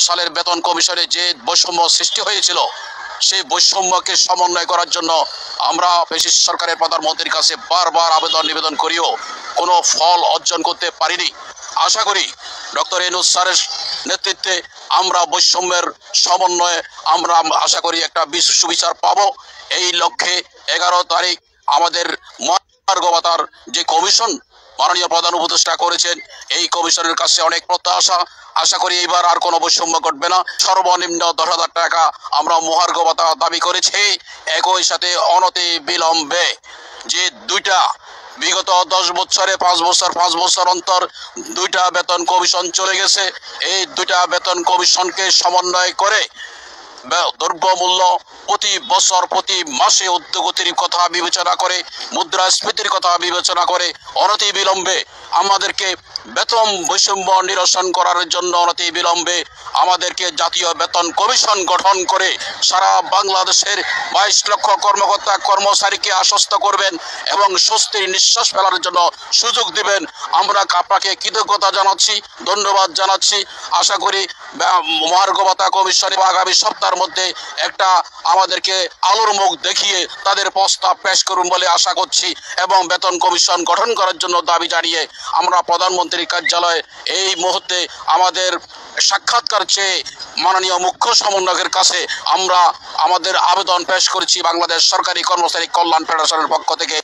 সালের বেতন কমিশনে যে বৈষম্য সৃষ্টি হয়েছিল সেই বৈষম্যকে সমন্বয় করার জন্য আমরা ব্রিটিশ সরকারের প্রধানমন্ত্রীর কাছে বারবার নিবেদন করিও কোনো ফল অর্জন করতে পারিনি। আশা করি ডক্টর ইউনূস স্যারের নেতৃত্বে আমরা বৈষম্যের সমন্বয়ে আমরা আশা করি একটা সুবিচার পাবো। এই লক্ষ্যে 11 তারিখ আমাদের মহার্ঘ ভাতার যে কমিশন মাননীয় প্রধান উপদেষ্টা করেছেন, এই কমিশনের কাছে অনেক প্রত্যাশা। আশা করি এইবার আর কোনো বৈষম্য ঘটবে না। সর্বনিম্ন 10,000 টাকা আমরা মহার্ঘ ভাতা দাবি করেছি। একই সাথে অনতি বিলম্বে যে দুইটা বিগত 10 বছরে 5 বছর অন্তর দুইটা বেতন কমিশন চলে গেছে, এই দুইটা বেতন কমিশনকে সমন্বয় করে দ্রব্যমূল্য প্রতি বছর প্রতি মাসে ঊর্ধ্বগতির কথা বিবেচনা করে, মুদ্রাস্ফীতির কথা বিবেচনা করে অনতি বিলম্বে আমাদেরকে বেতন বৈষম্য নিরসন করার জন্য অনতি বিলম্বে আমাদেরকে জাতীয় বেতন কমিশন গঠন করে সারা বাংলাদেশের 22 লক্ষ কর্মকর্তা কর্মচারীকে আশ্বস্ত করবেন এবং স্বস্তির নিঃশ্বাস ফেলার জন্য সুযোগ দিবেন। আমরা আপনাকে কৃতজ্ঞতা জানাচ্ছি, ধন্যবাদ জানাচ্ছি। আশা করি মহার্ঘ ভাতা কমিশন আগামী সপ্তাহের মধ্যে একটা আমাদেরকে আলোর মুখ দেখিয়ে তাদের প্রস্তাব পেশ করুন বলে আশা করছি এবং বেতন কমিশন গঠন করার জন্য দাবি জানিয়ে আমরা প্রধানমন্ত্রীর কার্যালয়ে এই মুহূর্তে আমাদের সাক্ষাৎকার চেয়ে মাননীয় মুখ্য সমন্বয়কের কাছে আমরা আমাদের আবেদন পেশ করেছি বাংলাদেশ সরকারি কর্মচারী কল্যাণ ফেডারেশনের পক্ষ থেকে।